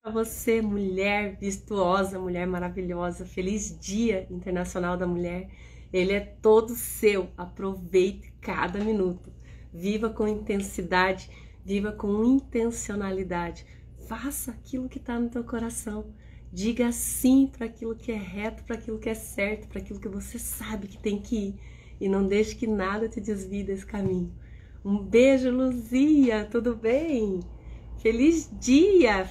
Para você, mulher virtuosa, mulher maravilhosa, feliz Dia Internacional da Mulher. Ele é todo seu. Aproveite cada minuto. Viva com intensidade, viva com intencionalidade. Faça aquilo que está no teu coração. Diga sim para aquilo que é reto, para aquilo que é certo, para aquilo que você sabe que tem que ir. E não deixe que nada te desvie desse caminho. Um beijo, Luzia, tudo bem? Feliz dia,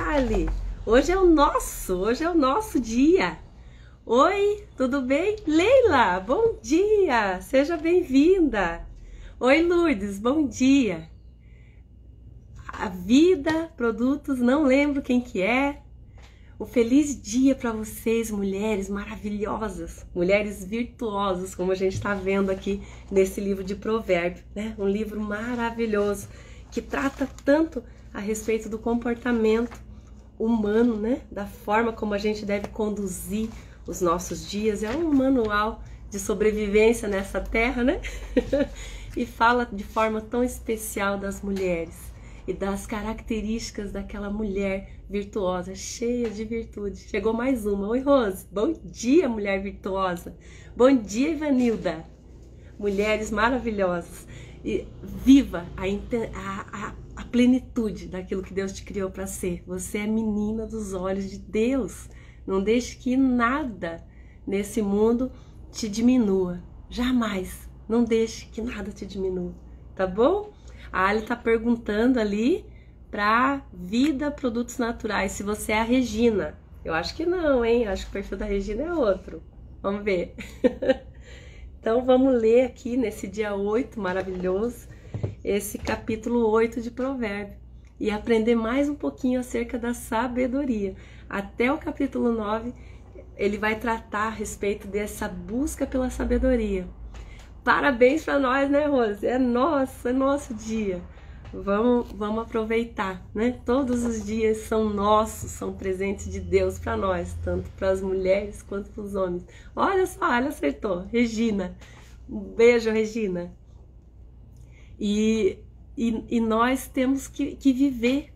Ali. Hoje é o nosso dia. Oi, tudo bem? Leila, bom dia, seja bem-vinda. Oi, Lourdes, bom dia. A Vida Produtos, não lembro quem que é. Um feliz dia para vocês, mulheres maravilhosas, mulheres virtuosas, como a gente está vendo aqui nesse livro de Provérbios, né? Um livro maravilhoso que trata tanto a respeito do comportamento humano, né? Da forma como a gente deve conduzir os nossos dias. É um manual de sobrevivência nessa terra, né? E fala de forma tão especial das mulheres e das características daquela mulher virtuosa, cheia de virtude. Chegou mais uma. Oi, Rose. Bom dia, mulher virtuosa. Bom dia, Ivanilda. Mulheres maravilhosas. E viva a plenitude daquilo que Deus te criou para ser. Você é menina dos olhos de Deus. Não deixe que nada nesse mundo te diminua. Jamais. Não deixe que nada te diminua. Tá bom? A Ali tá perguntando ali para Vida Produtos Naturais se você é a Regina. Eu acho que não, hein? Acho que o perfil da Regina é outro. Vamos ver. Então vamos ler aqui nesse dia 8 maravilhoso, esse capítulo 8 de Provérbios e aprender mais um pouquinho acerca da sabedoria. Até o capítulo 9 ele vai tratar a respeito dessa busca pela sabedoria. Parabéns para nós, né, Rose? É nosso dia. Vamos aproveitar, né? Todos os dias são nossos, são presentes de Deus para nós, tanto para as mulheres quanto para os homens. Olha só, ela acertou. Regina. Um beijo, Regina. E nós temos que viver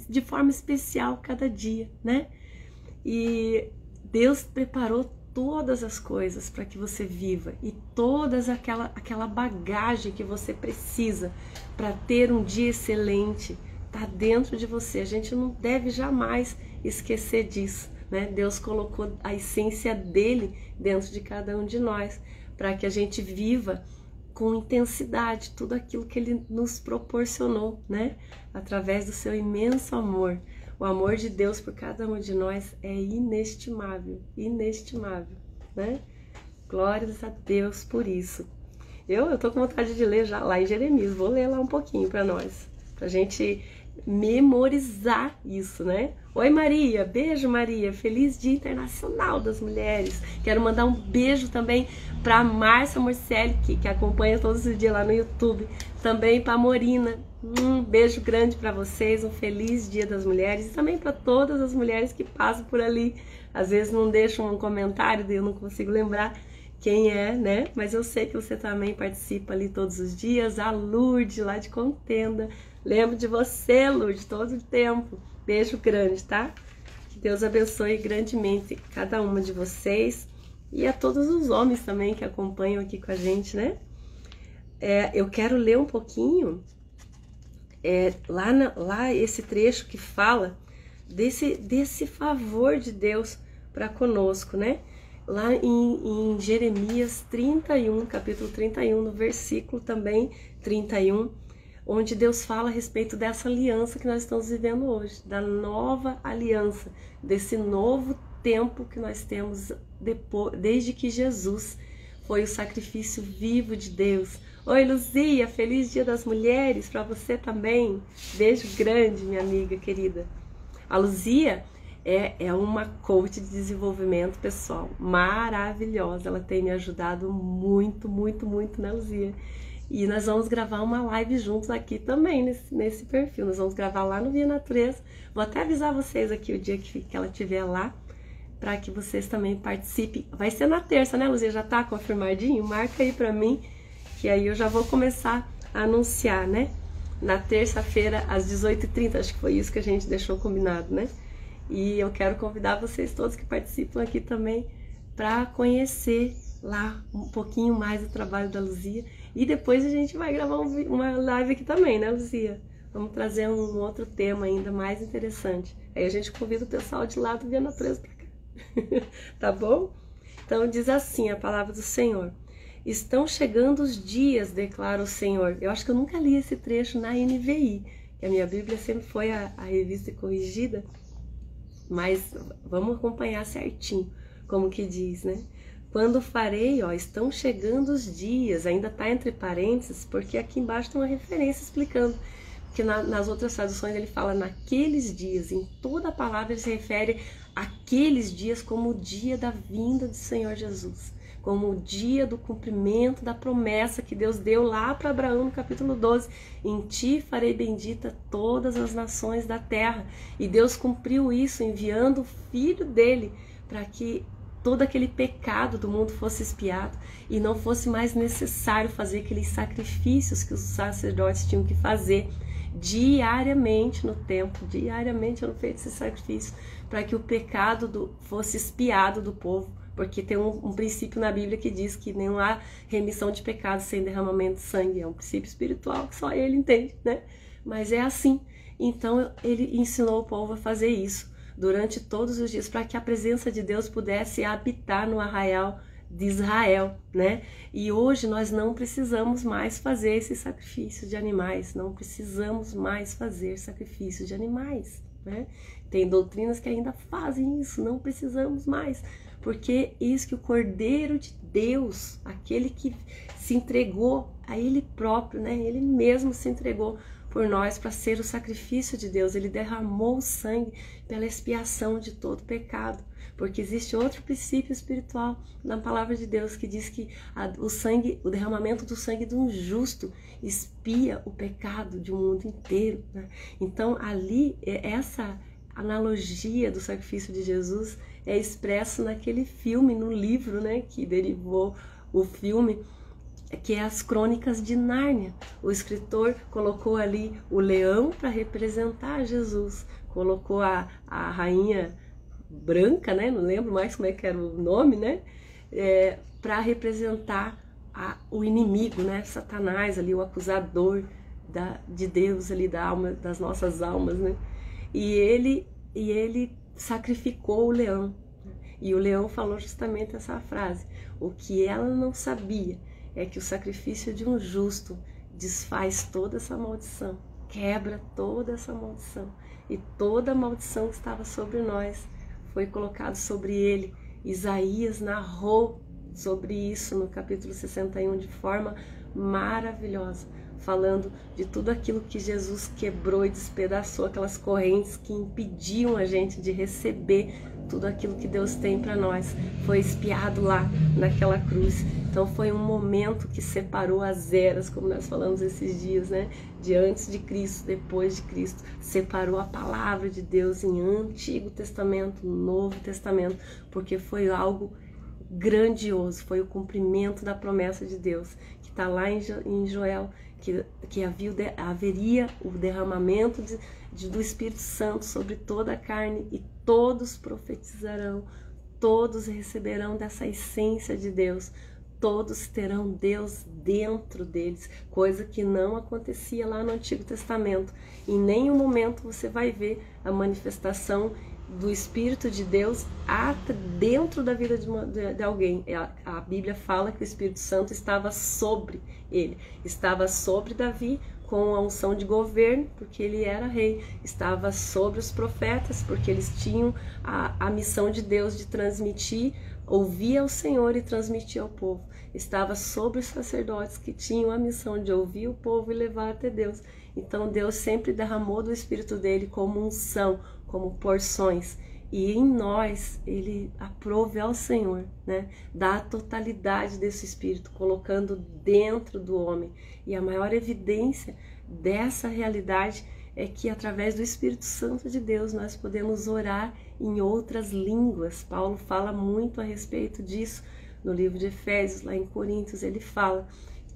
de forma especial cada dia, né? E Deus preparou todas as coisas para que você viva e todas aquela bagagem que você precisa para ter um dia excelente está dentro de você. A gente não deve jamais esquecer disso, né? Deus colocou a essência dele dentro de cada um de nós para que a gente viva com intensidade tudo aquilo que ele nos proporcionou, né? Através do seu imenso amor. O amor de Deus por cada um de nós é inestimável, né? Glórias a Deus por isso. Eu tô com vontade de ler já lá em Jeremias, vou ler lá um pouquinho para nós, pra gente memorizar isso, né? Oi, Maria, beijo, Maria, feliz Dia Internacional das Mulheres. Quero mandar um beijo também para Márcia Morcelli, que acompanha todos os dias lá no YouTube, também para Morina. Um beijo grande para vocês, um feliz Dia das Mulheres e também para todas as mulheres que passam por ali. Às vezes não deixam um comentário, eu não consigo lembrar quem é, né? Mas eu sei que você também participa ali todos os dias. A Lourdes, lá de Contenda. Lembro de você, Lourdes, todo o tempo. Beijo grande, tá? Que Deus abençoe grandemente cada uma de vocês e a todos os homens também que acompanham aqui com a gente, né? Eu quero ler um pouquinho lá esse trecho que fala desse favor de Deus para conosco, né? Lá em Jeremias 31, capítulo 31, no versículo também 31, onde Deus fala a respeito dessa aliança que nós estamos vivendo hoje, da nova aliança, desse novo tempo que nós temos desde que Jesus foi o sacrifício vivo de Deus. Oi, Luzia, feliz Dia das Mulheres para você também. Beijo grande, minha amiga querida. A Luzia é uma coach de desenvolvimento pessoal maravilhosa. Ela tem me ajudado muito, né, Luzia? E nós vamos gravar uma live juntos aqui também nesse perfil. Nós vamos gravar lá no Via Natureza. Vou até avisar vocês aqui o dia que ela estiver lá, para que vocês também participem. Vai ser na terça, né, Luzia? Já tá confirmadinho? Marca aí para mim, que aí eu já vou começar a anunciar, né? na terça-feira às 18h30, acho que foi isso que a gente deixou combinado, né? E eu quero convidar vocês todos que participam aqui também para conhecer lá um pouquinho mais do trabalho da Luzia. E depois a gente vai gravar uma live aqui também, né, Luzia? Vamos trazer um outro tema ainda mais interessante. Aí a gente convida o pessoal de lá do Via Natureza para cá. Tá bom? Então diz assim a palavra do Senhor. Estão chegando os dias, declara o Senhor. Eu acho que eu nunca li esse trecho na NVI, que a minha Bíblia sempre foi a revista corrigida, mas vamos acompanhar certinho como que diz, né? Quando farei, ó, estão chegando os dias, ainda tá entre parênteses, porque aqui embaixo tem uma referência explicando, que nas outras traduções ele fala naqueles dias, em toda a palavra ele se refere àqueles dias como o dia da vinda do Senhor Jesus, como o dia do cumprimento da promessa que Deus deu lá para Abraão no capítulo 12, em ti farei bendita todas as nações da terra, e Deus cumpriu isso enviando o Filho dele para que todo aquele pecado do mundo fosse expiado e não fosse mais necessário fazer aqueles sacrifícios que os sacerdotes tinham que fazer diariamente no templo, diariamente eram feitos esses sacrifícios para que o pecado fosse expiado do povo, porque tem um princípio na Bíblia que diz que não há remissão de pecados sem derramamento de sangue, é um princípio espiritual que só ele entende, né? Mas é assim, então ele ensinou o povo a fazer isso durante todos os dias, para que a presença de Deus pudesse habitar no arraial de Israel, né? E hoje nós não precisamos mais fazer esses sacrifícios de animais, não precisamos mais fazer sacrifícios de animais, né? Tem doutrinas que ainda fazem isso, não precisamos mais, porque eis que o Cordeiro de Deus, aquele que se entregou a Ele próprio, né? Ele mesmo se entregou por nós para ser o sacrifício de Deus, ele derramou o sangue pela expiação de todo pecado, porque existe outro princípio espiritual na palavra de Deus que diz que o derramamento do sangue de um justo expia o pecado de um mundo inteiro, né? Então ali, essa analogia do sacrifício de Jesus é expresso naquele filme, no livro, né, que derivou o filme, que é as Crônicas de Nárnia. O escritor colocou ali o leão para representar Jesus, colocou a rainha branca, né? Não lembro mais como é que era o nome, né? Para representar o inimigo, né? Satanás ali, o acusador de Deus ali, das nossas almas, né? E ele sacrificou o leão. E o leão falou justamente essa frase: o que ela não sabia é que o sacrifício de um justo desfaz toda essa maldição, quebra toda essa maldição. E toda a maldição que estava sobre nós foi colocada sobre ele. Isaías narrou sobre isso no capítulo 61 de forma maravilhosa, falando de tudo aquilo que Jesus quebrou e despedaçou, aquelas correntes que impediam a gente de receber tudo aquilo que Deus tem para nós, foi expiado lá naquela cruz. Então foi um momento que separou as eras, como nós falamos esses dias, né? De antes de Cristo, depois de Cristo, separou a palavra de Deus em Antigo Testamento, Novo Testamento, porque foi algo grandioso, foi o cumprimento da promessa de Deus, que está lá em Joel, que haveria o derramamento do Espírito Santo sobre toda a carne, e todos profetizarão, todos receberão dessa essência de Deus, todos terão Deus dentro deles, coisa que não acontecia lá no Antigo Testamento. Em nenhum momento você vai ver a manifestação do Espírito de Deus dentro da vida de alguém. A Bíblia fala que o Espírito Santo estava sobre ele, estava sobre Davi com a unção de governo, porque ele era rei, estava sobre os profetas, porque eles tinham a missão de Deus de transmitir, ouvir ao Senhor e transmitir ao povo. Estava sobre os sacerdotes, que tinham a missão de ouvir o povo e levar até Deus. Então Deus sempre derramou do Espírito dele como unção, como porções, e em nós ele aprove ao Senhor, né, dá a totalidade desse Espírito, colocando dentro do homem. E a maior evidência dessa realidade é que através do Espírito Santo de Deus nós podemos orar em outras línguas. Paulo fala muito a respeito disso no livro de Efésios, lá em Coríntios ele fala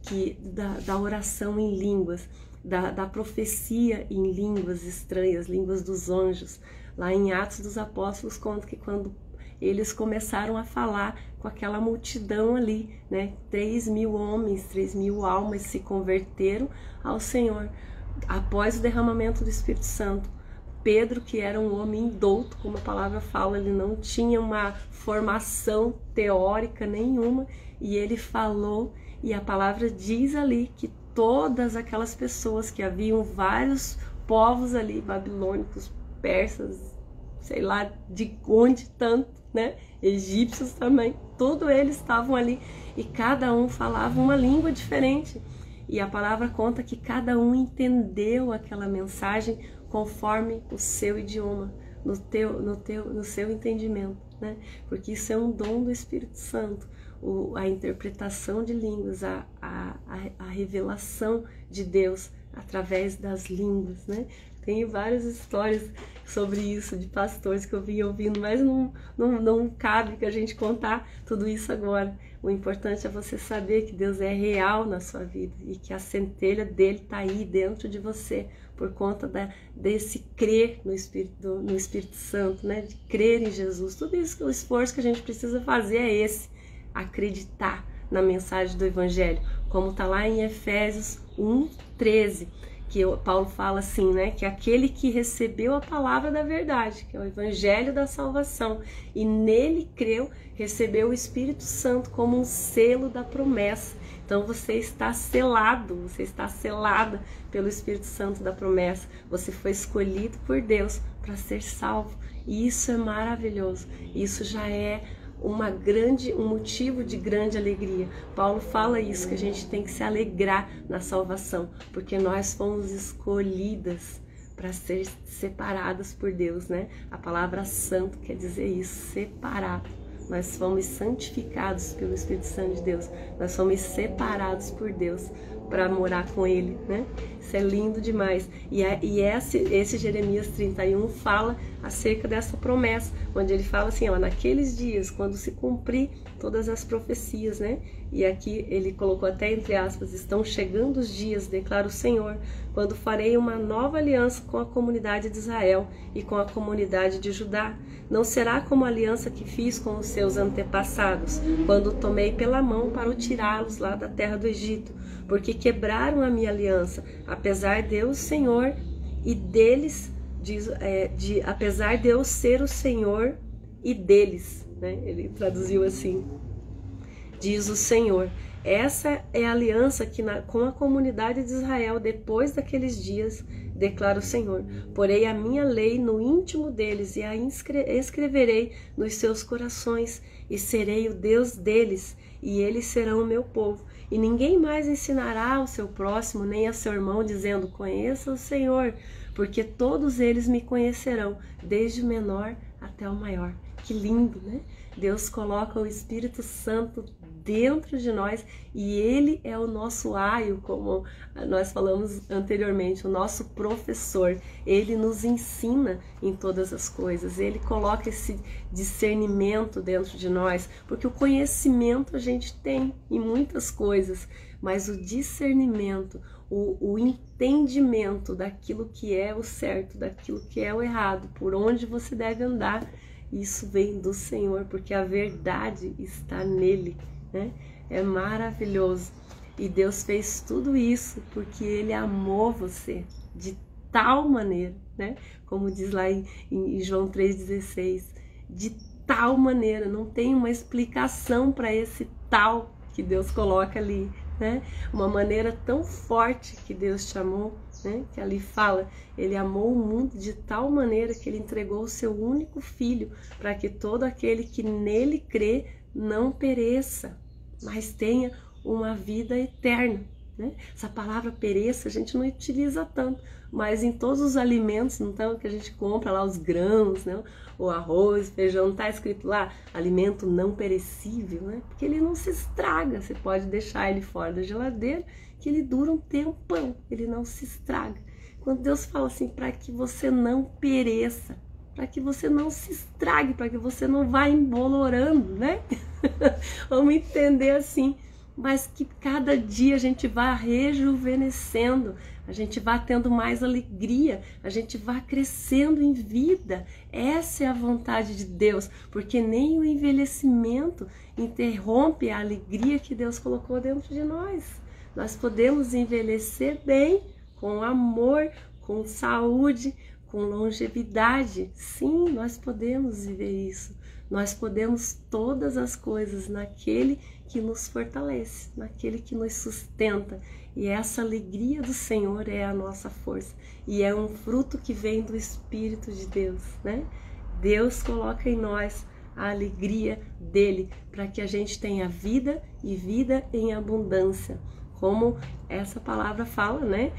que da oração em línguas. da profecia em línguas estranhas, línguas dos anjos. Lá em Atos dos Apóstolos conta que quando eles começaram a falar com aquela multidão ali, né? 3.000 homens, 3.000 almas se converteram ao Senhor após o derramamento do Espírito Santo. Pedro, que era um homem indouto, como a palavra fala, ele não tinha uma formação teórica nenhuma, e ele falou, e a palavra diz ali que todas aquelas pessoas, que haviam vários povos ali, babilônicos, persas, sei lá de onde tanto, né? Egípcios também, todos eles estavam ali, e cada um falava uma língua diferente. E a palavra conta que cada um entendeu aquela mensagem conforme o seu idioma, no seu entendimento, né? Porque isso é um dom do Espírito Santo, a interpretação de línguas, a revelação de Deus através das línguas, né? Tem várias histórias sobre isso de pastores que eu vim ouvindo, mas não cabe que a gente contar tudo isso agora. O importante é você saber que Deus é real na sua vida e que a centelha dele está aí dentro de você por conta desse crer no Espírito Santo, né? De crer em Jesus. Tudo isso, o esforço que a gente precisa fazer é esse, acreditar na mensagem do Evangelho, como está lá em Efésios 1:13. Que Paulo fala assim, né, que aquele que recebeu a palavra da verdade, que é o evangelho da salvação, e nele creu, recebeu o Espírito Santo como um selo da promessa. Então você está selado, você está selada pelo Espírito Santo da promessa. Você foi escolhido por Deus para ser salvo. E isso é maravilhoso. Isso já é um motivo de grande alegria. Paulo fala isso, que a gente tem que se alegrar na salvação, porque nós fomos escolhidas para ser separadas por Deus, né? A palavra santo quer dizer isso, separado. Nós fomos santificados pelo Espírito Santo de Deus. Nós fomos separados por Deus para morar com Ele, né? Isso é lindo demais. E esse Jeremias 31 fala acerca dessa promessa, onde ele fala assim, ó, naqueles dias, quando se cumprir todas as profecias, né? E aqui ele colocou até entre aspas, estão chegando os dias, declara o Senhor, quando farei uma nova aliança com a comunidade de Israel e com a comunidade de Judá. Não será como a aliança que fiz com os seus antepassados, quando o tomei pela mão para o tirá-los lá da terra do Egito, porque quebraram a minha aliança, apesar de eu, Senhor, e deles, apesar de eu ser o Senhor e deles, né? Ele traduziu assim, diz o Senhor. Essa é a aliança com a comunidade de Israel depois daqueles dias, declara o Senhor. Porei a minha lei no íntimo deles e a escreverei nos seus corações, e serei o Deus deles, e eles serão o meu povo. E ninguém mais ensinará ao seu próximo, nem a seu irmão, dizendo, conheça o Senhor, porque todos eles me conhecerão, desde o menor até o maior. Que lindo, né? Deus coloca o Espírito Santo dentro de nós e ele é o nosso aio, como nós falamos anteriormente, o nosso professor. Ele nos ensina em todas as coisas, ele coloca esse discernimento dentro de nós, porque o conhecimento a gente tem em muitas coisas, mas o discernimento, o entendimento daquilo que é o certo, daquilo que é o errado, por onde você deve andar, isso vem do Senhor, porque a verdade está nele, né? É maravilhoso. E Deus fez tudo isso porque Ele amou você de tal maneira, né? Como diz lá em João 3,16, de tal maneira, não tem uma explicação para esse tal que Deus coloca ali, né? Uma maneira tão forte que Deus te amou, né? Que ali fala, Ele amou o mundo de tal maneira que Ele entregou o seu único Filho, para que todo aquele que nele crê não pereça, mas tenha uma vida eterna, né? Essa palavra pereça a gente não utiliza tanto, mas em todos os alimentos, então, que a gente compra lá, os grãos, né? O arroz, feijão, não está escrito lá alimento não perecível, né? Porque ele não se estraga, você pode deixar ele fora da geladeira, que ele dura um tempão, ele não se estraga. Quando Deus fala assim, para que você não pereça, para que você não se estrague, para que você não vá embolorando, né? Vamos entender assim, mas que cada dia a gente vá rejuvenescendo, a gente vá tendo mais alegria, a gente vá crescendo em vida. Essa é a vontade de Deus, porque nem o envelhecimento interrompe a alegria que Deus colocou dentro de nós. Nós podemos envelhecer bem, com amor, com saúde, com longevidade. Sim, nós podemos viver isso. Nós podemos todas as coisas naquele que nos fortalece, naquele que nos sustenta. E essa alegria do Senhor é a nossa força. E é um fruto que vem do Espírito de Deus, né? Deus coloca em nós a alegria dele para que a gente tenha vida e vida em abundância. Como essa palavra fala, né?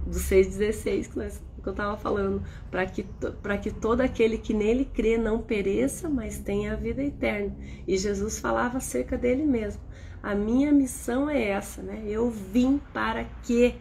Do 6,16 que eu estava falando, para que todo aquele que nele crê não pereça, mas tenha a vida eterna. E Jesus falava acerca dele mesmo. A minha missão é essa, né? Eu vim para que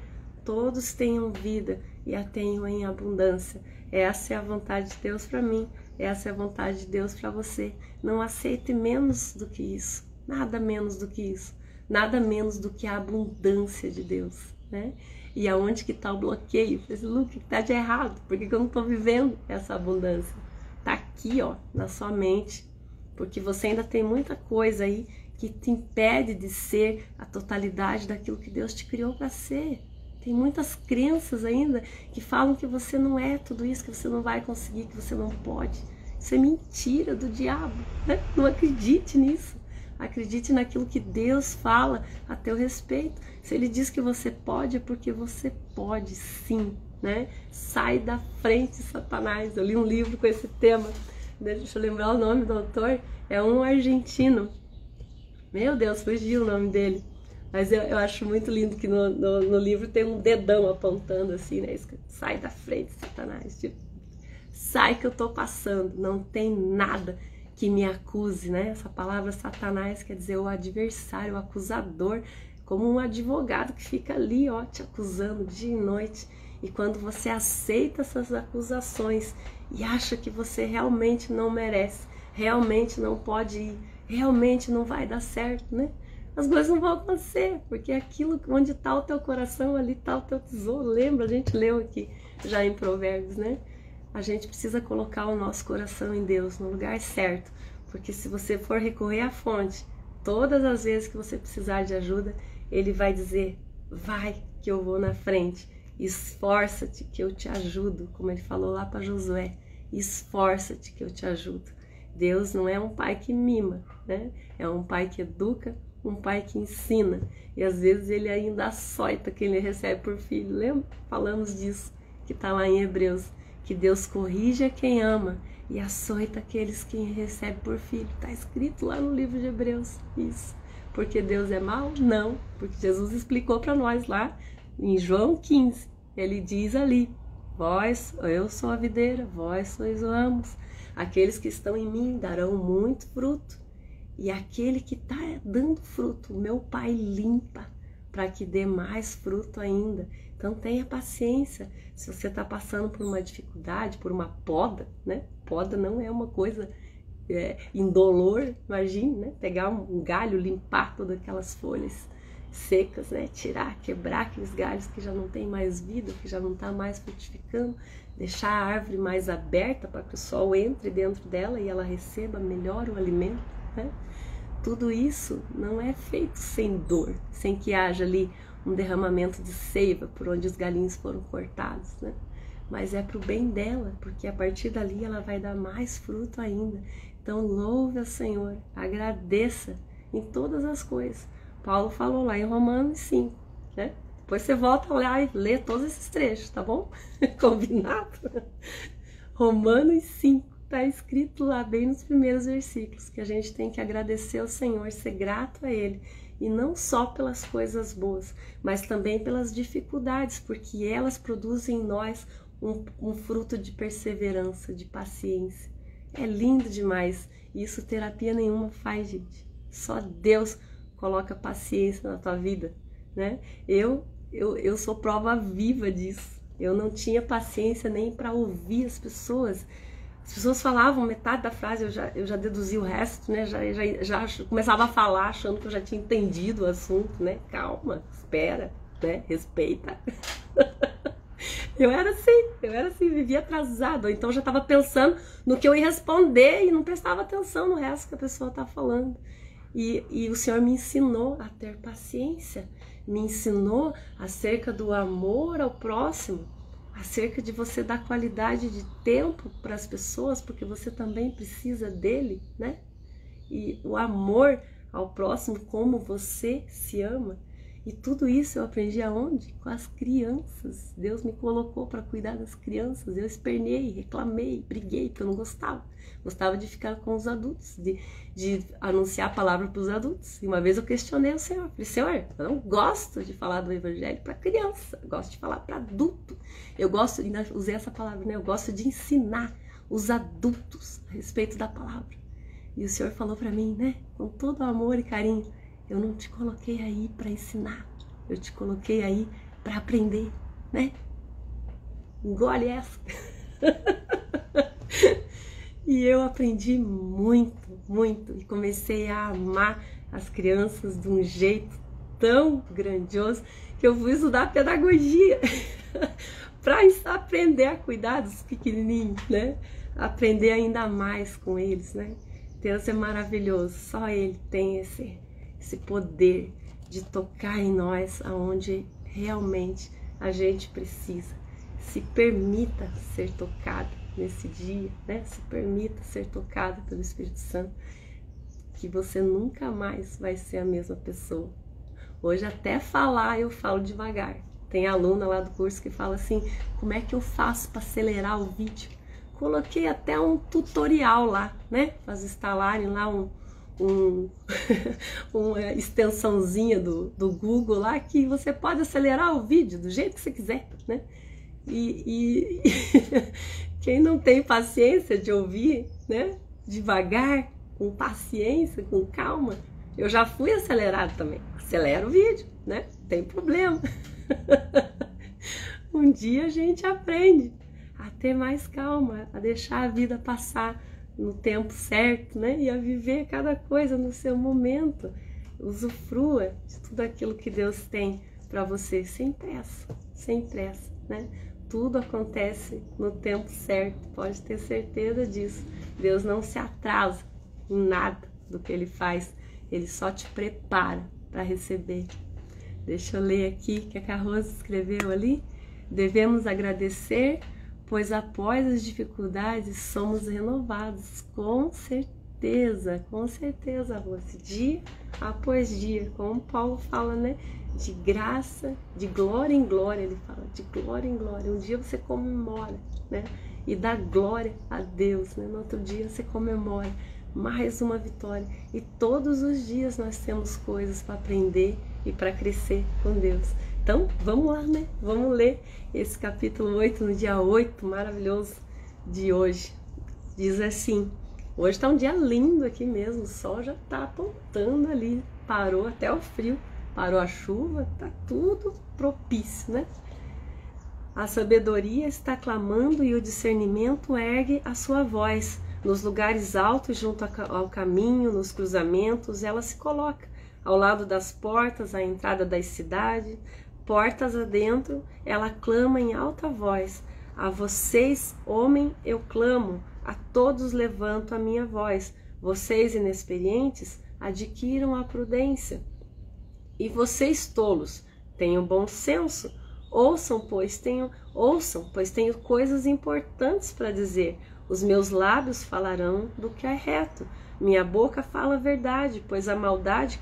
todos tenham vida e a tenham em abundância. Essa é a vontade de Deus para mim, essa é a vontade de Deus para você. Não aceite menos do que isso, nada menos do que isso, nada menos do que a abundância de Deus, né? E aonde que está o bloqueio? Lu, o que está de errado? Por que eu não estou vivendo essa abundância? Está aqui, ó, na sua mente. Porque você ainda tem muita coisa aí que te impede de ser a totalidade daquilo que Deus te criou para ser. Tem muitas crenças ainda que falam que você não é tudo isso, que você não vai conseguir, que você não pode. Isso é mentira do diabo, né? Não acredite nisso. Acredite naquilo que Deus fala a teu respeito. Se Ele diz que você pode, é porque você pode sim, né? Sai da frente, Satanás. Eu li um livro com esse tema. Deixa eu lembrar o nome do autor. É um argentino. Meu Deus, fugiu o nome dele. Mas eu acho muito lindo que no livro tem um dedão apontando assim, né? Sai da frente, Satanás. Tipo, sai que eu tô passando. Não tem nada que me acuse, né? Essa palavra Satanás quer dizer o adversário, o acusador, como um advogado que fica ali, ó, te acusando dia e noite. E quando você aceita essas acusações e acha que você realmente não merece, realmente não pode ir, realmente não vai dar certo, né? As coisas não vão acontecer, porque aquilo onde está o teu coração, ali está o teu tesouro. Lembra? A gente leu aqui já em Provérbios, né? A gente precisa colocar o nosso coração em Deus, no lugar certo. Porque se você for recorrer à fonte, todas as vezes que você precisar de ajuda, Ele vai dizer, vai que eu vou na frente. Esforça-te que eu te ajudo, como Ele falou lá para Josué. Esforça-te que eu te ajudo. Deus não é um pai que mima, né? É um pai que educa, um pai que ensina. E às vezes Ele ainda açoita quem Ele recebe por filho. Lembra? Falamos disso, que está lá em Hebreus. Que Deus corrige a quem ama e açoita aqueles que recebe por filho. Está escrito lá no livro de Hebreus isso. Porque Deus é mau? Não. Porque Jesus explicou para nós lá em João 15. Ele diz ali, eu sou a videira, vós sois os ramos. Aqueles que estão em mim darão muito fruto. E aquele que está dando fruto, o meu Pai limpa para que dê mais fruto ainda. Então tenha paciência. Se você está passando por uma dificuldade, por uma poda, né? Poda não é uma coisa indolor, imagine, né? Pegar um galho, limpar todas aquelas folhas secas, né? Tirar, quebrar aqueles galhos que já não tem mais vida, que já não está mais frutificando, deixar a árvore mais aberta para que o sol entre dentro dela e ela receba melhor o alimento, né? Tudo isso não é feito sem dor, sem que haja ali um derramamento de seiva por onde os galinhos foram cortados, né? Mas é para o bem dela, porque a partir dali ela vai dar mais fruto ainda. Então louve ao Senhor, agradeça em todas as coisas. Paulo falou lá em Romanos 5, né? Depois você volta lá e lê todos esses trechos, tá bom? Combinado? Romanos 5. Está escrito lá bem nos primeiros versículos que a gente tem que agradecer ao Senhor, ser grato a Ele. E não só pelas coisas boas, mas também pelas dificuldades, porque elas produzem em nós um fruto de perseverança, de paciência. É lindo demais. Isso terapia nenhuma faz, gente. Só Deus coloca paciência na tua vida, né? Eu sou prova viva disso. Eu não tinha paciência nem para ouvir as pessoas. As pessoas falavam metade da frase, eu já deduzia o resto, né? Já começava a falar achando que eu já tinha entendido o assunto, né? Calma, espera, né? Respeita. Eu era assim, vivia atrasado. Então eu já estava pensando no que eu ia responder e não prestava atenção no resto que a pessoa estava falando. E o Senhor me ensinou a ter paciência, me ensinou acerca do amor ao próximo, acerca de você dar qualidade de tempo para as pessoas, porque você também precisa dele, né? E o amor ao próximo, como você se ama. E tudo isso eu aprendi aonde? Com as crianças. Deus me colocou para cuidar das crianças. Eu espernei, reclamei, briguei, porque eu não gostava. Gostava de ficar com os adultos, de anunciar a palavra para os adultos. E uma vez eu questionei o Senhor. Falei, Senhor, eu não gosto de falar do evangelho para criança. Eu gosto de falar para adulto. Eu gosto, ainda usei essa palavra, né? Eu gosto de ensinar os adultos a respeito da palavra. E o Senhor falou para mim, né? Com todo amor e carinho. Eu não te coloquei aí para ensinar, eu te coloquei aí para aprender, né? Engole essa. E eu aprendi muito, muito. E comecei a amar as crianças de um jeito tão grandioso que eu fui estudar pedagogia para aprender a cuidar dos pequenininhos, né? Aprender ainda mais com eles, né? Deus é maravilhoso, só Ele tem esse poder de tocar em nós aonde realmente a gente precisa. Se permita ser tocado nesse dia, né? Se permita ser tocado pelo Espírito Santo, que você nunca mais vai ser a mesma pessoa. Hoje até falar eu falo devagar. Tem aluna lá do curso que fala assim, como é que eu faço para acelerar o vídeo? Coloquei até um tutorial lá, né? Para instalarem lá uma extensãozinha do Google lá que você pode acelerar o vídeo do jeito que você quiser, né? E quem não tem paciência de ouvir, né? Devagar, com paciência, com calma, eu já fui acelerado também. Acelera o vídeo, né? Não tem problema. Um dia a gente aprende a ter mais calma, a deixar a vida passar no tempo certo, né? E a viver cada coisa no seu momento. Usufrua de tudo aquilo que Deus tem para você, sem pressa, né? Tudo acontece no tempo certo, pode ter certeza disso. Deus não se atrasa em nada do que Ele faz, Ele só te prepara para receber. Deixa eu ler aqui que a Carroza escreveu ali. Devemos agradecer, pois após as dificuldades somos renovados, com certeza, Rose, dia após dia, como Paulo fala, né? De graça, de glória em glória, ele fala, de glória em glória. Um dia você comemora, né? E dá glória a Deus, né? No outro dia você comemora mais uma vitória. E todos os dias nós temos coisas para aprender e para crescer com Deus. Então, vamos lá, né? Vamos ler esse capítulo 8, no dia 8, maravilhoso de hoje. Diz assim, hoje está um dia lindo aqui mesmo, o sol já está apontando ali, parou até o frio, parou a chuva, está tudo propício, né? A sabedoria está clamando e o discernimento ergue a sua voz. Nos lugares altos, junto ao caminho, nos cruzamentos, ela se coloca. Ao lado das portas, à entrada das cidades, portas adentro, ela clama em alta voz. A vocês, homem, eu clamo, a todos levanto a minha voz. Vocês, inexperientes, adquiram a prudência. E vocês, tolos, tenham bom senso. Ouçam, pois tenho coisas importantes para dizer. Os meus lábios falarão do que é reto. Minha boca fala a verdade, pois a maldade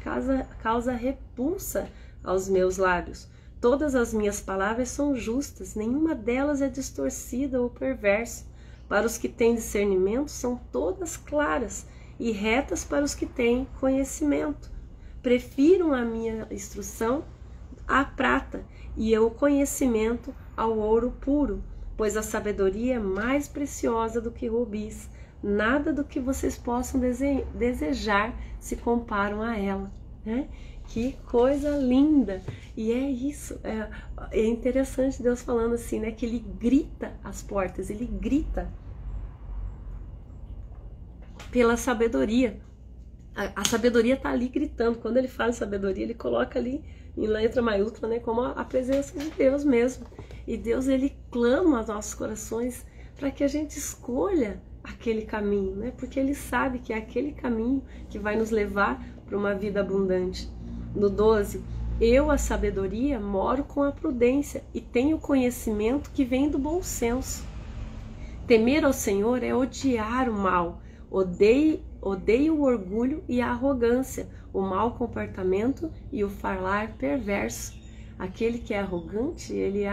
causa repulsa aos meus lábios. Todas as minhas palavras são justas, nenhuma delas é distorcida ou perversa. Para os que têm discernimento, são todas claras, e retas para os que têm conhecimento. Prefiram a minha instrução à prata, e o conhecimento ao ouro puro, pois a sabedoria é mais preciosa do que rubis. Nada do que vocês possam desejar se comparam a ela, né? Que coisa linda! E é isso, é interessante Deus falando assim, né? Que Ele grita às portas, Ele grita pela sabedoria. A sabedoria está ali gritando. Quando ele fala em sabedoria, ele coloca ali em letra maiúscula, né, como a presença de Deus mesmo. E Deus, ele clama aos nossos corações para que a gente escolha aquele caminho, né? Porque ele sabe que é aquele caminho que vai nos levar para uma vida abundante. No 12, eu, a sabedoria, moro com a prudência e tenho conhecimento que vem do bom senso. Temer ao Senhor é odiar o mal. Odeio o orgulho e a arrogância, o mau comportamento e o falar perverso. Aquele que é arrogante, ele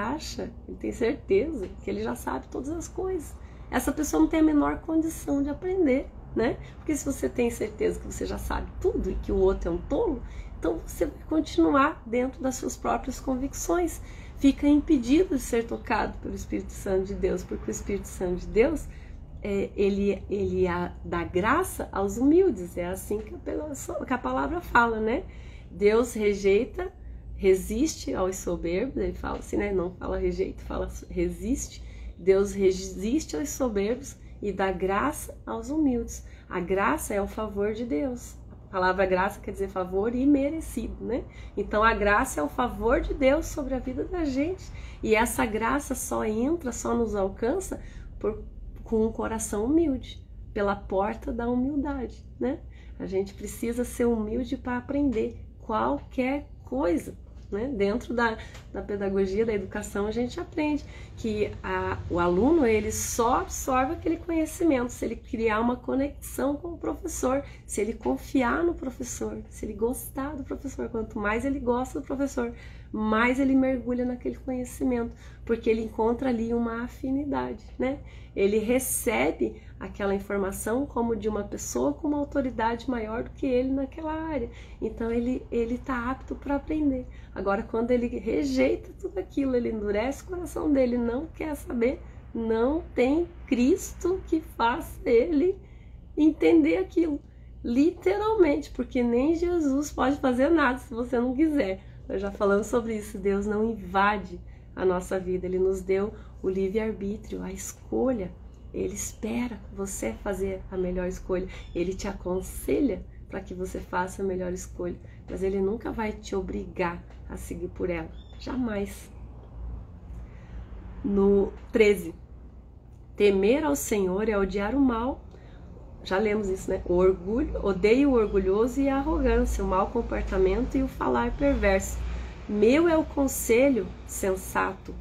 tem certeza que ele já sabe todas as coisas. Essa pessoa não tem a menor condição de aprender, né? Porque se você tem certeza que você já sabe tudo e que o outro é um tolo, então você vai continuar dentro das suas próprias convicções. Fica impedido de ser tocado pelo Espírito Santo de Deus, porque o Espírito Santo de Deus, ele dá graça aos humildes. É assim que a palavra fala, né? Deus resiste aos soberbos. Ele fala assim, né? Não fala rejeita, fala resiste. Deus resiste aos soberbos e dá graça aos humildes. A graça é o favor de Deus. A palavra graça quer dizer favor imerecido, né? Então a graça é o favor de Deus sobre a vida da gente. E essa graça só nos alcança com um coração humilde, pela porta da humildade, né? A gente precisa ser humilde para aprender qualquer coisa, né? Dentro da pedagogia, da educação, a gente aprende que o aluno, ele só absorve aquele conhecimento se ele criar uma conexão com o professor, se ele confiar no professor, se ele gostar do professor. Quanto mais ele gosta do professor, mais ele mergulha naquele conhecimento, porque ele encontra ali uma afinidade, né? Ele recebe aquela informação como de uma pessoa com uma autoridade maior do que ele naquela área. Então ele está apto para aprender. Agora, quando ele rejeita tudo aquilo, ele endurece o coração dele, não quer saber, não tem Cristo que faça ele entender aquilo. Literalmente, porque nem Jesus pode fazer nada se você não quiser. Nós já falamos sobre isso. Deus não invade a nossa vida. Ele nos deu o livre-arbítrio, a escolha. Ele espera você fazer a melhor escolha. Ele te aconselha para que você faça a melhor escolha. Mas ele nunca vai te obrigar a seguir por ela. Jamais. No 13. Temer ao Senhor é odiar o mal. Já lemos isso, né? O orgulho, odeio o orgulhoso e a arrogância, o mau comportamento e o falar perverso. Meu é o conselho sensato.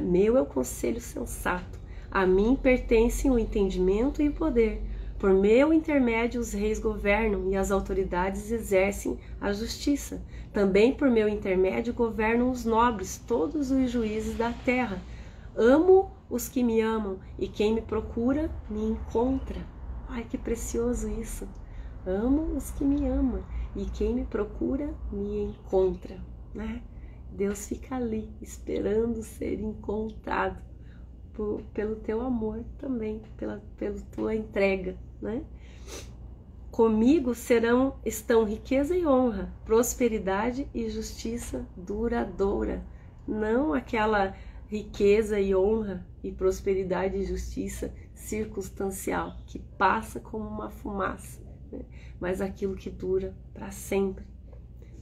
Meu é o conselho sensato. A mim pertencem o entendimento e o poder. Por meu intermédio os reis governam e as autoridades exercem a justiça. Também por meu intermédio governam os nobres, todos os juízes da terra. Amo os que me amam e quem me procura me encontra. Ai, que precioso isso. Amo os que me amam e quem me procura me encontra, né? Deus fica ali esperando ser encontrado pelo teu amor também, pela tua entrega, né? Comigo estão riqueza e honra, prosperidade e justiça duradoura. Não aquela riqueza e honra e prosperidade e justiça circunstancial, que passa como uma fumaça, né? Mas aquilo que dura para sempre.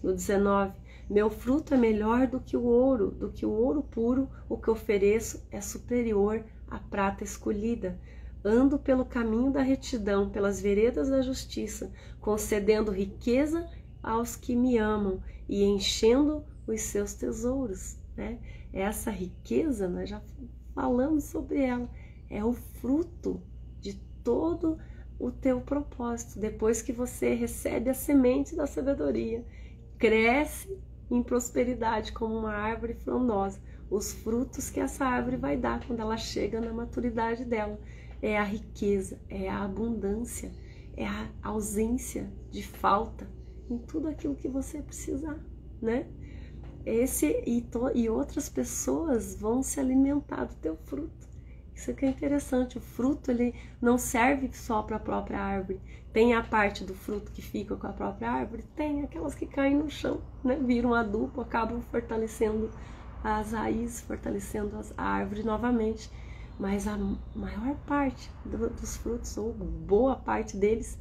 No 19, meu fruto é melhor do que o ouro puro, o que ofereço é superior à prata escolhida. Ando pelo caminho da retidão, pelas veredas da justiça, concedendo riqueza aos que me amam e enchendo os seus tesouros, né? Essa riqueza, nós já falamos sobre ela, é o fruto de todo o teu propósito. Depois que você recebe a semente da sabedoria, cresce em prosperidade como uma árvore frondosa. Os frutos que essa árvore vai dar quando ela chega na maturidade dela é a riqueza, é a abundância, é a ausência de falta em tudo aquilo que você precisar, né? E outras pessoas vão se alimentar do teu fruto. Isso aqui é interessante. O fruto, ele não serve só para a própria árvore. Tem a parte do fruto que fica com a própria árvore, tem aquelas que caem no chão, né? Viram adubo, acabam fortalecendo as raízes, fortalecendo a árvore novamente. mas a maior parte dos frutos, ou boa parte deles,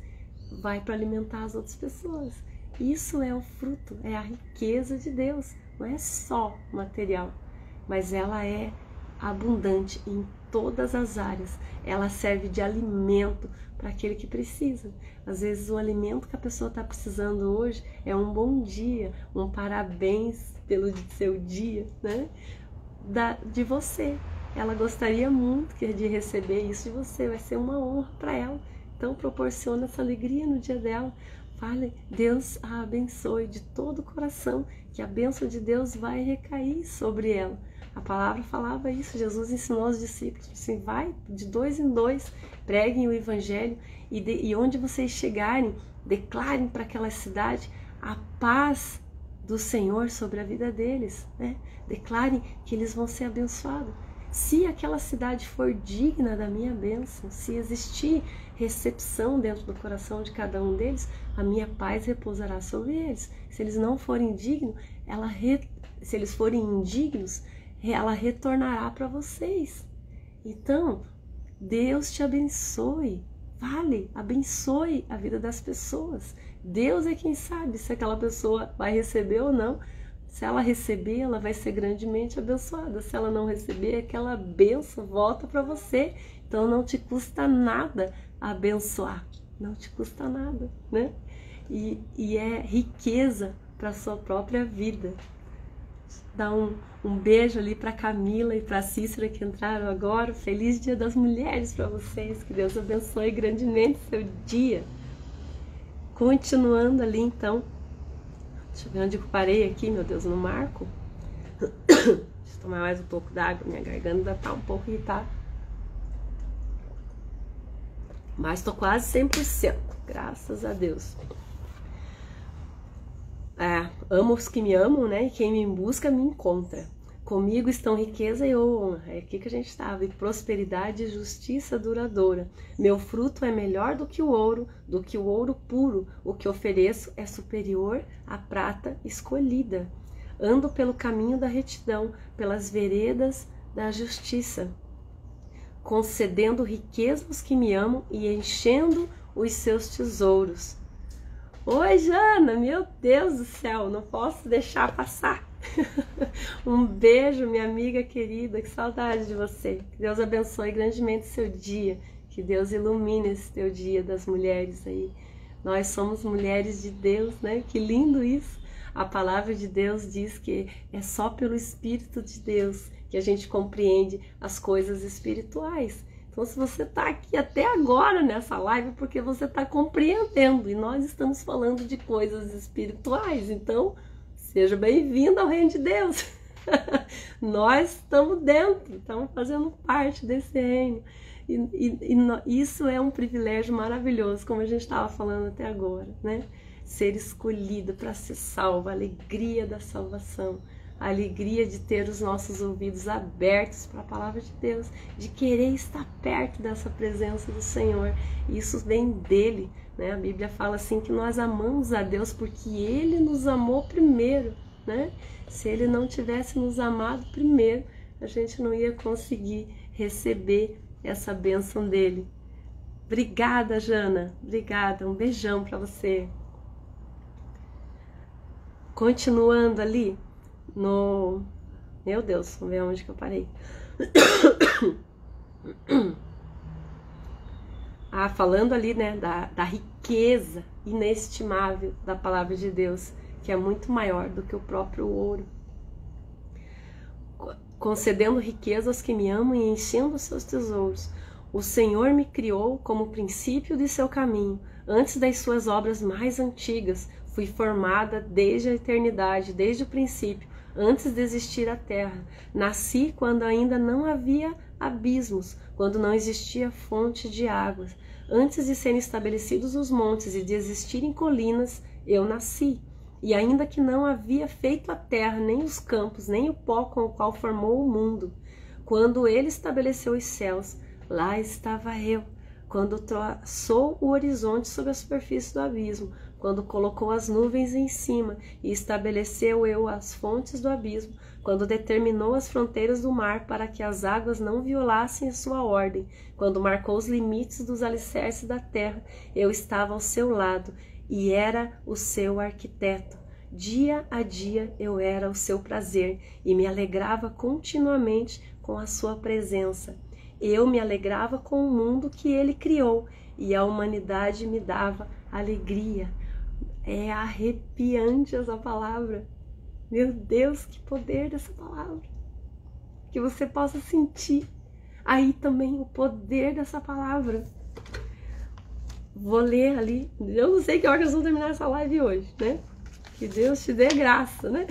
vai para alimentar as outras pessoas. Isso é o fruto, é a riqueza de Deus. Não é só material, mas ela é abundante em todas as áreas. Ela serve de alimento para aquele que precisa. Às vezes o alimento que a pessoa está precisando hoje é um bom dia, um parabéns pelo seu dia, né? De você. Ela gostaria muito de receber isso de você, vai ser uma honra para ela. Então proporciona essa alegria no dia dela. Fale, Deus a abençoe de todo o coração, que a bênção de Deus vai recair sobre ela. A palavra falava isso, Jesus ensinou aos discípulos, assim, vai de 2 em 2, preguem o evangelho e onde vocês chegarem, declarem para aquela cidade a paz do Senhor sobre a vida deles, né? Declarem que eles vão ser abençoados. Se aquela cidade for digna da minha bênção, se existir recepção dentro do coração de cada um deles, a minha paz repousará sobre eles. Se eles não forem dignos, se eles forem indignos, ela retornará para vocês. Então, Deus te abençoe. Vale, abençoe a vida das pessoas. Deus é quem sabe se aquela pessoa vai receber ou não. Se ela receber, ela vai ser grandemente abençoada. Se ela não receber, aquela bênção volta para você. Então não te custa nada abençoar. Não te custa nada, né? E é riqueza para a sua própria vida. Dá um beijo ali para Camila e para Cícera que entraram agora. Feliz Dia das Mulheres para vocês. Que Deus abençoe grandemente seu dia. Continuando ali então. Deixa eu ver onde eu parei aqui, meu Deus, no marco. Deixa eu tomar mais um pouco d'água, minha garganta ainda tá um pouco irritada. Mas tô quase 100%, graças a Deus. Amo os que me amam, né? E quem me busca me encontra. Comigo estão riqueza e honra. É aqui que a gente estava. E prosperidade e justiça duradoura. Meu fruto é melhor do que o ouro puro. O que ofereço é superior à prata escolhida. Ando pelo caminho da retidão, pelas veredas da justiça, concedendo riqueza aos que me amam e enchendo os seus tesouros. Oi, Jana, meu Deus do céu, não posso deixar passar. Um beijo, minha amiga querida, que saudade de você. Que Deus abençoe grandemente seu dia, que Deus ilumine esse teu dia das mulheres aí. Nós somos mulheres de Deus, né? Que lindo isso. A palavra de Deus diz que é só pelo Espírito de Deus que a gente compreende as coisas espirituais. Então, se você está aqui até agora nessa live, porque você está compreendendo, e nós estamos falando de coisas espirituais, então seja bem-vindo ao reino de Deus. Nós estamos dentro, estamos fazendo parte desse reino. E isso é um privilégio maravilhoso, como a gente estava falando até agora, né? Ser escolhido para ser salvo, a alegria da salvação, a alegria de ter os nossos ouvidos abertos para a palavra de Deus, de querer estar perto dessa presença do Senhor. Isso vem dele, né? A Bíblia fala assim que nós amamos a Deus porque Ele nos amou primeiro, né? Se Ele não tivesse nos amado primeiro, a gente não ia conseguir receber essa bênção dele. Obrigada, Jana. Obrigada. Um beijão para você. Continuando ali no... Meu Deus, vamos ver onde que eu parei. Falando ali, né, da riqueza inestimável da palavra de Deus, que é muito maior do que o próprio ouro. Concedendo riqueza aos que me amam e enchendo os seus tesouros. O Senhor me criou como princípio de seu caminho, antes das suas obras mais antigas. Fui formada desde a eternidade, desde o princípio, antes de existir a terra. Nasci quando ainda não havia abismos, quando não existia fonte de águas. Antes de serem estabelecidos os montes e de existirem colinas, eu nasci. E ainda que não havia feito a terra, nem os campos, nem o pó com o qual formou o mundo, quando ele estabeleceu os céus, lá estava eu. Quando traçou o horizonte sobre a superfície do abismo, quando colocou as nuvens em cima e estabeleceu as fontes do abismo, quando determinou as fronteiras do mar para que as águas não violassem a sua ordem, quando marcou os limites dos alicerces da terra, eu estava ao seu lado e era o seu arquiteto. Dia a dia eu era o seu prazer e me alegrava continuamente com a sua presença. Eu me alegrava com o mundo que ele criou e a humanidade me dava alegria. É arrepiante essa palavra. Meu Deus, que poder dessa palavra. Que você possa sentir aí também o poder dessa palavra. Vou ler ali. Eu não sei que hora que nós vamos terminar essa live hoje, né? Que Deus te dê graça, né?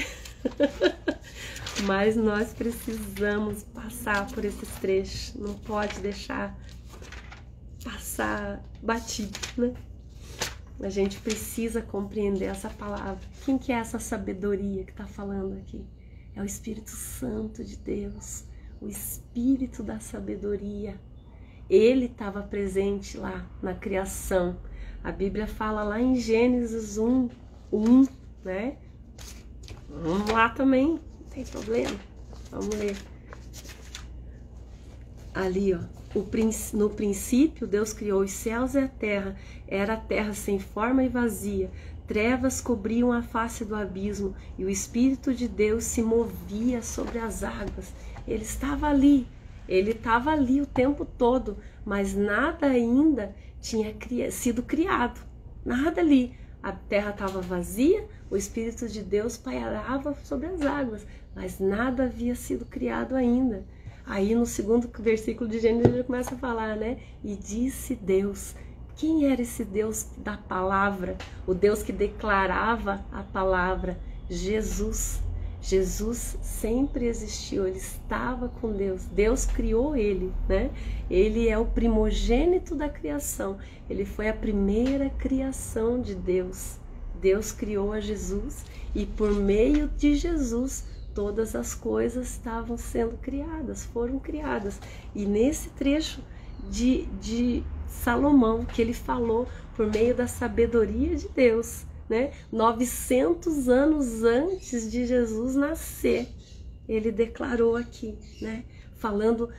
Mas nós precisamos passar por esses trechos. Não pode deixar passar batido, né? A gente precisa compreender essa palavra. Quem que é essa sabedoria que está falando aqui? É o Espírito Santo de Deus, o Espírito da sabedoria. Ele estava presente lá na criação. A Bíblia fala lá em Gênesis 1, né? Vamos lá também, não tem problema. Vamos ler. Ali, ó. No princípio, Deus criou os céus e a terra. Era a terra sem forma e vazia. Trevas cobriam a face do abismo e o Espírito de Deus se movia sobre as águas. Ele estava ali o tempo todo, mas nada ainda tinha sido criado. Nada ali. A terra estava vazia, o Espírito de Deus pairava sobre as águas, mas nada havia sido criado ainda. Aí no segundo versículo de Gênesis ele começa a falar, né? E disse Deus. Quem era esse Deus da palavra? O Deus que declarava a palavra? Jesus. Jesus sempre existiu, ele estava com Deus. Deus criou ele, né? Ele é o primogênito da criação. Ele foi a primeira criação de Deus. Deus criou a Jesus e por meio de Jesus todas as coisas estavam sendo criadas, foram criadas. E nesse trecho de Salomão, que ele falou por meio da sabedoria de Deus, né? 900 anos antes de Jesus nascer, ele declarou aqui, né? Falando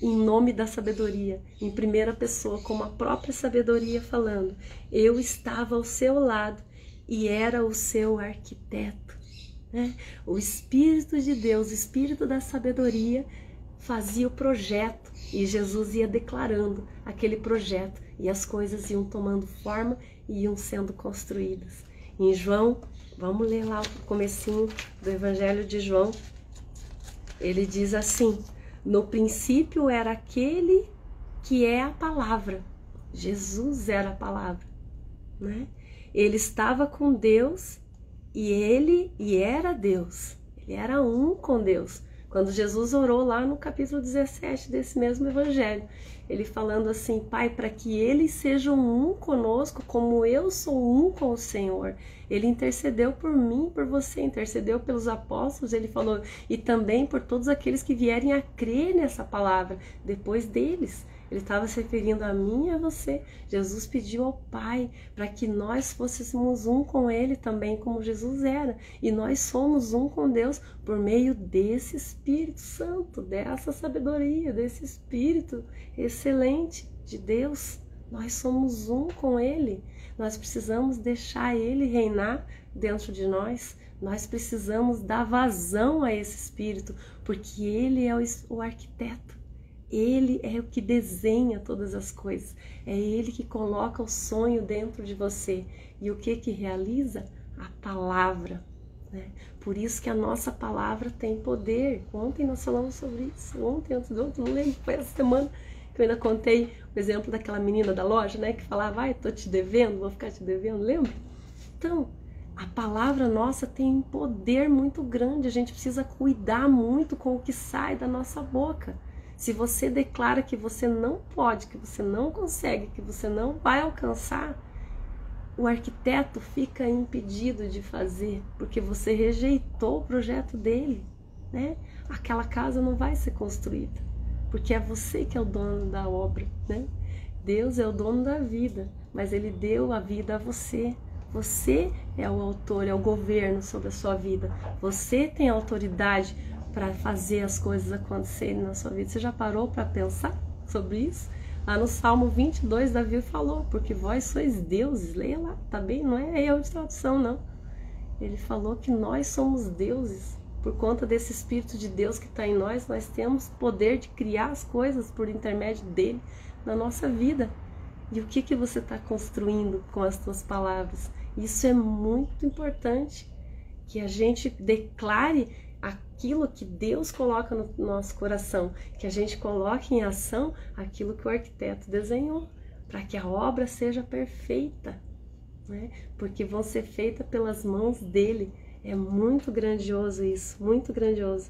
em nome da sabedoria, em primeira pessoa, como a própria sabedoria falando. Eu estava ao seu lado e era o seu arquiteto. Né? O Espírito de Deus, o Espírito da sabedoria, fazia o projeto e Jesus ia declarando aquele projeto e as coisas iam tomando forma e iam sendo construídas. Em João, vamos ler lá o comecinho do Evangelho de João, ele diz assim: no princípio era aquele que é a palavra. Jesus era a palavra, né? Ele estava com Deus e era Deus. Ele era um com Deus. Quando Jesus orou lá no capítulo 17 desse mesmo evangelho, ele falando assim: Pai, para que eles sejam um conosco, como eu sou um com o Senhor. Ele intercedeu por mim, por você, intercedeu pelos apóstolos, ele falou, e também por todos aqueles que vierem a crer nessa palavra depois deles. Ele estava se referindo a mim e a você. Jesus pediu ao Pai para que nós fôssemos um com Ele também, como Jesus era. E nós somos um com Deus por meio desse Espírito Santo, dessa sabedoria, desse Espírito excelente de Deus. Nós somos um com Ele. Nós precisamos deixar Ele reinar dentro de nós. Nós precisamos dar vazão a esse Espírito, porque Ele é o arquiteto. Ele é o que desenha todas as coisas. É Ele que coloca o sonho dentro de você. E o que realiza? A palavra. Né? Por isso que a nossa palavra tem poder. Ontem nós falamos sobre isso. Ontem, antes do outro, não lembro, foi essa semana que eu ainda contei o exemplo daquela menina da loja, né? Que falava, ai, tô te devendo, vou ficar te devendo, lembra? Então, a palavra nossa tem um poder muito grande. A gente precisa cuidar muito com o que sai da nossa boca. Se você declara que você não pode, que você não consegue, que você não vai alcançar, o arquiteto fica impedido de fazer, porque você rejeitou o projeto dele, né? Aquela casa não vai ser construída, porque é você que é o dono da obra, né? Deus é o dono da vida, mas Ele deu a vida a você. Você é o autor, é o governo sobre a sua vida. Você tem autoridade para fazer as coisas acontecerem na sua vida. Você já parou para pensar sobre isso? Lá no Salmo 22, Davi falou, porque vós sois deuses. Leia lá, tá bem? Não é erro de tradução, não. Ele falou que nós somos deuses. Por conta desse Espírito de Deus que está em nós, nós temos poder de criar as coisas por intermédio dele na nossa vida. E o que você está construindo com as suas palavras? Isso é muito importante, que a gente declare aquilo que Deus coloca no nosso coração, que a gente coloque em ação aquilo que o arquiteto desenhou, para que a obra seja perfeita, né? Porque vão ser feitas pelas mãos dele. É muito grandioso isso, muito grandioso.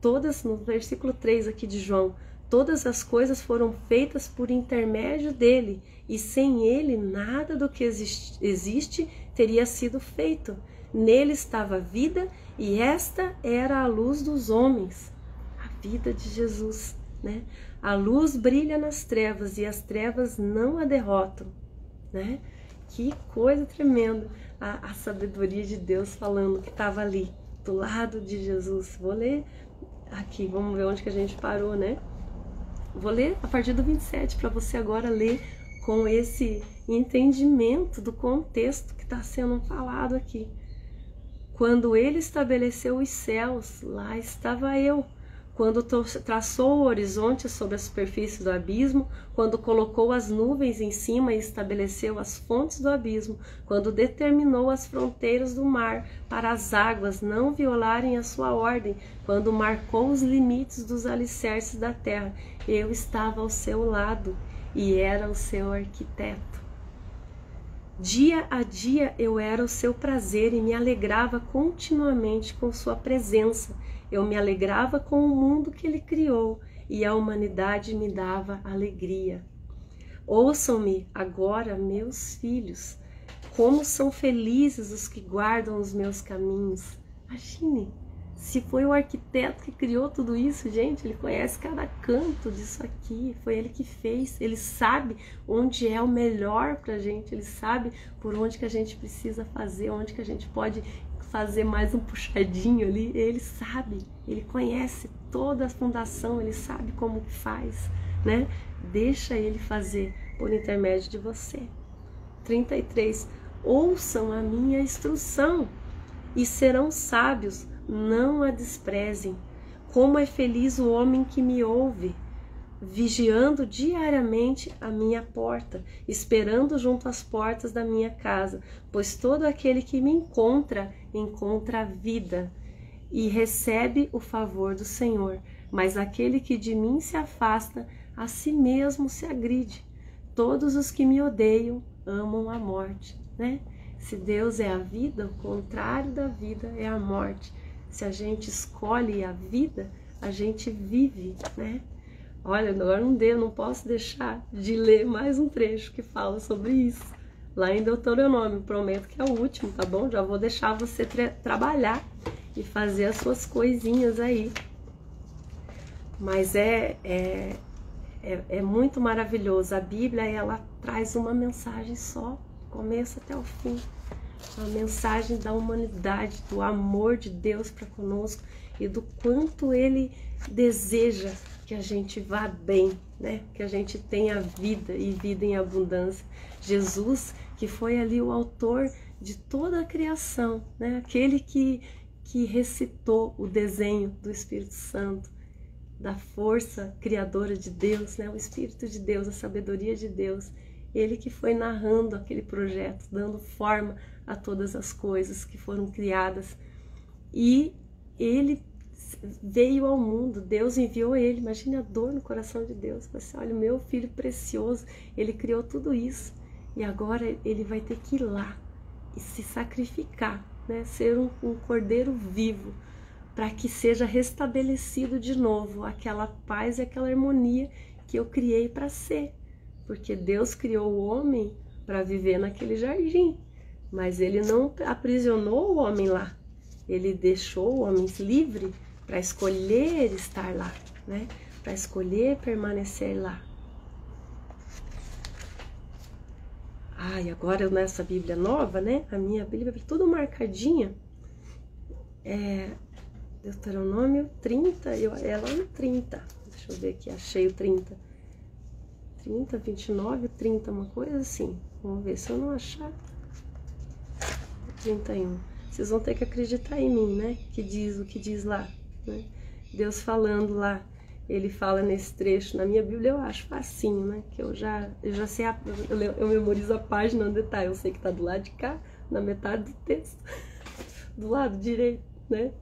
Todas, no versículo 3 aqui de João, todas as coisas foram feitas por intermédio dele, e sem ele nada do que existe teria sido feito. Nele estava a vida, e esta era a luz dos homens, a vida de Jesus, né? A luz brilha nas trevas, e as trevas não a derrotam, né? Que coisa tremenda, a sabedoria de Deus falando que estava ali, do lado de Jesus. Vou ler aqui, vamos ver onde que a gente parou, né? Vou ler a partir do 27 para você agora ler com esse entendimento do contexto que está sendo falado aqui. Quando ele estabeleceu os céus, lá estava eu. Quando traçou o horizonte sobre a superfície do abismo, quando colocou as nuvens em cima e estabeleceu as fontes do abismo, quando determinou as fronteiras do mar para as águas não violarem a sua ordem, quando marcou os limites dos alicerces da terra, eu estava ao seu lado e era o seu arquiteto. Dia a dia eu era o seu prazer e me alegrava continuamente com sua presença. Eu me alegrava com o mundo que ele criou e a humanidade me dava alegria. Ouçam-me agora, meus filhos, como são felizes os que guardam os meus caminhos. Imagine, se foi o arquiteto que criou tudo isso, gente, ele conhece cada canto disso aqui, foi ele que fez, ele sabe onde é o melhor pra gente, ele sabe por onde que a gente precisa fazer, onde que a gente pode fazer mais um puxadinho ali, ele sabe, ele conhece toda a fundação, ele sabe como que faz, né? Deixa ele fazer por intermédio de você. 33. Ouçam a minha instrução e serão sábios, não a desprezem. Como é feliz o homem que me ouve, vigiando diariamente a minha porta, esperando junto às portas da minha casa, pois todo aquele que me encontra a vida e recebe o favor do Senhor, mas aquele que de mim se afasta, a si mesmo se agride. Todos os que me odeiam amam a morte, né? Se Deus é a vida, o contrário da vida é a morte. Se a gente escolhe a vida, a gente vive, né? Olha, agora não posso deixar de ler mais um trecho que fala sobre isso. Lá em Deuteronômio, prometo que é o último, tá bom? Já vou deixar você trabalhar e fazer as suas coisinhas aí. Mas é muito maravilhoso. A Bíblia, ela traz uma mensagem só, do começo até o fim. Uma mensagem da humanidade, do amor de Deus para conosco e do quanto Ele deseja que a gente vá bem, né? Que a gente tenha vida e vida em abundância. Jesus, que foi ali o autor de toda a criação, né? Aquele que recitou o desenho do Espírito Santo, da força criadora de Deus, né? O Espírito de Deus, a sabedoria de Deus. Ele que foi narrando aquele projeto, dando forma a todas as coisas que foram criadas. E ele veio ao mundo, Deus enviou ele. Imagine a dor no coração de Deus. Você, olha, o meu filho precioso, ele criou tudo isso. E agora ele vai ter que ir lá e se sacrificar, né? Ser um cordeiro vivo, para que seja restabelecido de novo aquela paz e aquela harmonia que eu criei para ser. Porque Deus criou o homem para viver naquele jardim, mas ele não aprisionou o homem lá. Ele deixou o homem livre para escolher estar lá, né? Para escolher permanecer lá. E agora nessa Bíblia nova, né? A minha Bíblia é tudo marcadinha. Deuteronômio 30, é lá no 30. Deixa eu ver aqui, achei o 30. 30, 29, 30, uma coisa assim. Vamos ver se eu não achar. 31. Vocês vão ter que acreditar em mim, né? Que diz o que diz lá, né? Deus falando lá. Ele fala nesse trecho. Na minha Bíblia eu acho facinho, né? Que eu já sei, eu memorizo a página onde tá. Eu sei que tá do lado de cá, na metade do texto. Do lado direito, né?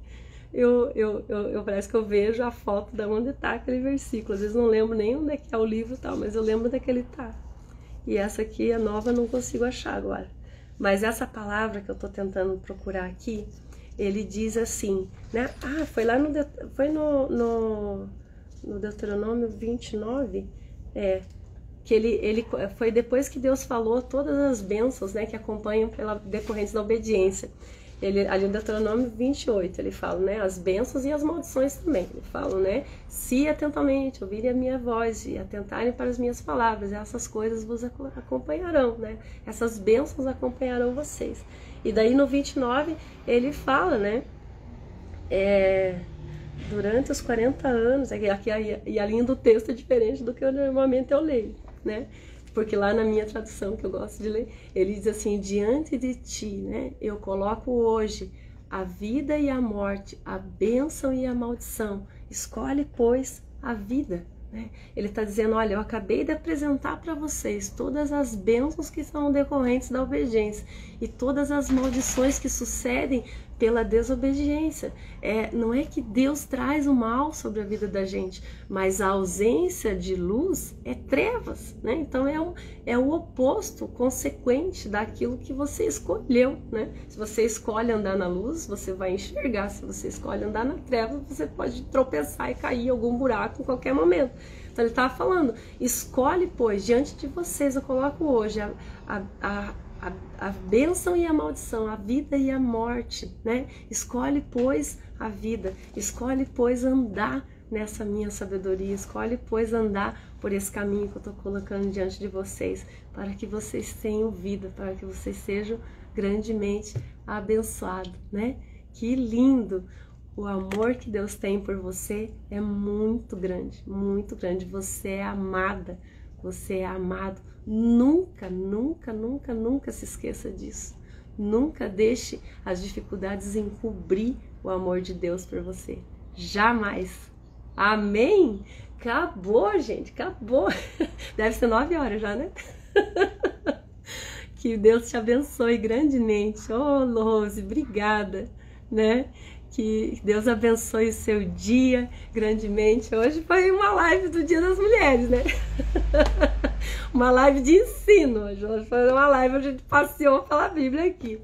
Eu parece que eu vejo a foto da onde tá aquele versículo. Às vezes não lembro nem onde é que é o livro e tal, mas eu lembro onde é que ele tá. E essa aqui, a nova, eu não consigo achar agora. Mas essa palavra que eu tô tentando procurar aqui, ele diz assim, né? Foi lá no Deuteronômio 29, que ele foi depois que Deus falou todas as bênçãos, né, que acompanham pela decorrência da obediência. Ali no Deuteronômio 28, ele fala, né, as bênçãos e as maldições também. Ele fala, né, se atentamente ouvirem a minha voz e atentarem para as minhas palavras, essas coisas vos acompanharão, né, essas bênçãos acompanharão vocês. E daí no 29, ele fala, né, durante os 40 anos, e a linha do texto é diferente do que normalmente eu leio, né? Porque lá na minha tradução, que eu gosto de ler, ele diz assim, diante de ti, né, eu coloco hoje a vida e a morte, a bênção e a maldição. Escolhe, pois, a vida. Né? Ele está dizendo, olha, eu acabei de apresentar para vocês todas as bênçãos que são decorrentes da obediência e todas as maldições que sucedem pela desobediência. Não é que Deus traz o mal sobre a vida da gente, mas a ausência de luz é trevas, né? Então é o oposto, consequente daquilo que você escolheu, né? Se você escolhe andar na luz, você vai enxergar. Se você escolhe andar na treva, você pode tropeçar e cair em algum buraco em qualquer momento. Então ele estava falando, escolhe, pois, diante de vocês, eu coloco hoje a bênção e a maldição, a vida e a morte, né? Escolhe, pois, a vida, escolhe, pois, andar nessa minha sabedoria, escolhe, pois, andar por esse caminho que eu estou colocando diante de vocês, para que vocês tenham vida, para que vocês sejam grandemente abençoados, né? Que lindo! O amor que Deus tem por você é muito grande, muito grande. Você é amada, você é amado. Nunca, nunca, nunca, nunca se esqueça disso. Nunca deixe as dificuldades encobrir o amor de Deus por você. Jamais. Amém? Acabou, gente, acabou. Deve ser 9 horas já, né? Que Deus te abençoe grandemente. Oh, Rose, obrigada, né? Que Deus abençoe o seu dia grandemente. Hoje foi uma live do Dia das Mulheres, né? Uma live de ensino. Hoje foi uma live, a gente passeou pela Bíblia aqui.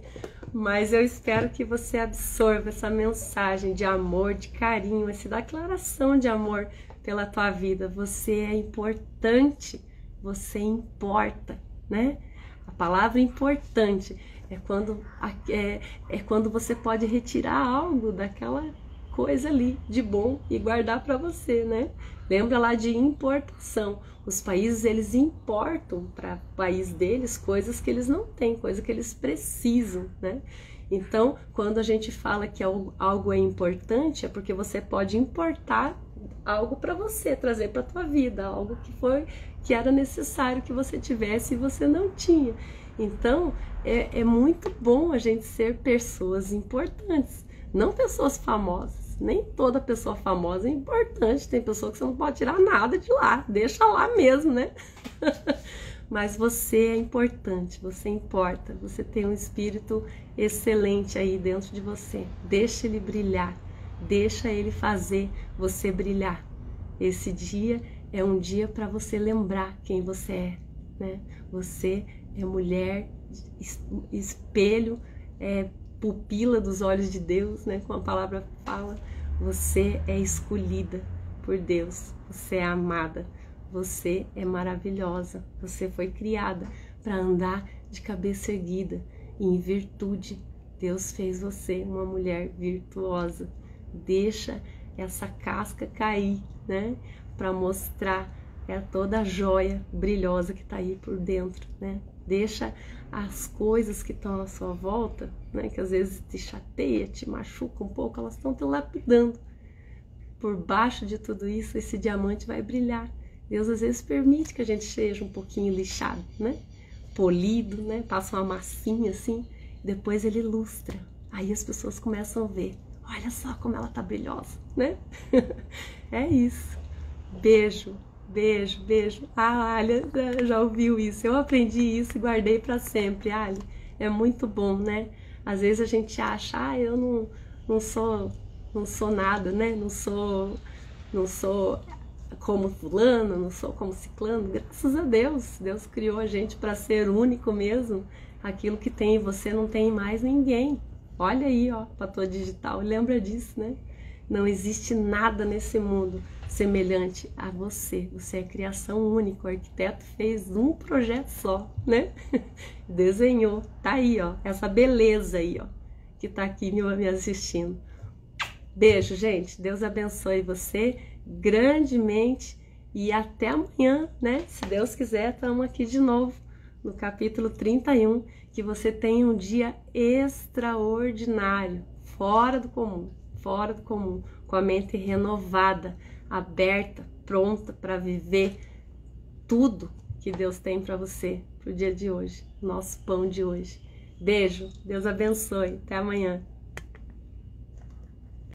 Mas eu espero que você absorva essa mensagem de amor, de carinho, essa declaração de amor pela tua vida. Você é importante, você importa, né? A palavra importante é quando você pode retirar algo daquela coisa ali de bom e guardar para você, né? Lembra lá de importação. Os países, eles importam para o país deles coisas que eles não têm, coisas que eles precisam, né? Então, quando a gente fala que algo é importante, é porque você pode importar algo para você, trazer para a tua vida, algo que era necessário que você tivesse e você não tinha. Então, é muito bom a gente ser pessoas importantes, não pessoas famosas. Nem toda pessoa famosa é importante, tem pessoa que você não pode tirar nada de lá, deixa lá mesmo, né? Mas você é importante, você importa, você tem um espírito excelente aí dentro de você. Deixa ele brilhar, deixa ele fazer você brilhar. Esse dia é um dia para você lembrar quem você é, né? Você é mulher, espelho, pupila dos olhos de Deus, né? Como a palavra fala, você é escolhida por Deus, você é amada, você é maravilhosa, você foi criada para andar de cabeça erguida e em virtude. Deus fez você uma mulher virtuosa. Deixa essa casca cair, né? Para mostrar é toda a joia brilhosa que tá aí por dentro, né? Deixa as coisas que estão à sua volta, né, que às vezes te chateia, te machuca um pouco, elas estão te lapidando. Por baixo de tudo isso, esse diamante vai brilhar. Deus às vezes permite que a gente seja um pouquinho lixado, né? Polido, né? Passa uma massinha assim, depois ele ilustra. Aí as pessoas começam a ver, olha só como ela tá brilhosa, né? É isso. Beijo, beijo, beijo. Ah, Alia já ouviu isso. Eu aprendi isso e guardei para sempre, Alia. É muito bom, né? Às vezes a gente acha, eu não sou nada, né? Não sou como fulano, não sou como ciclano. Graças a Deus, Deus criou a gente para ser único mesmo. Aquilo que tem em você não tem mais ninguém. Olha aí, ó, para tua digital, lembra disso, né? Não existe nada nesse mundo semelhante a você. Você é criação única. O arquiteto fez um projeto só, né? Desenhou. Tá aí, ó, essa beleza aí, ó, que tá aqui me assistindo. Beijo, gente. Deus abençoe você grandemente e até amanhã, né? Se Deus quiser, estamos aqui de novo no capítulo 31. Que você tenha um dia extraordinário, fora do comum, com a mente renovada, aberta, pronta para viver tudo que Deus tem para você, pro dia de hoje, nosso pão de hoje. Beijo, Deus abençoe, até amanhã.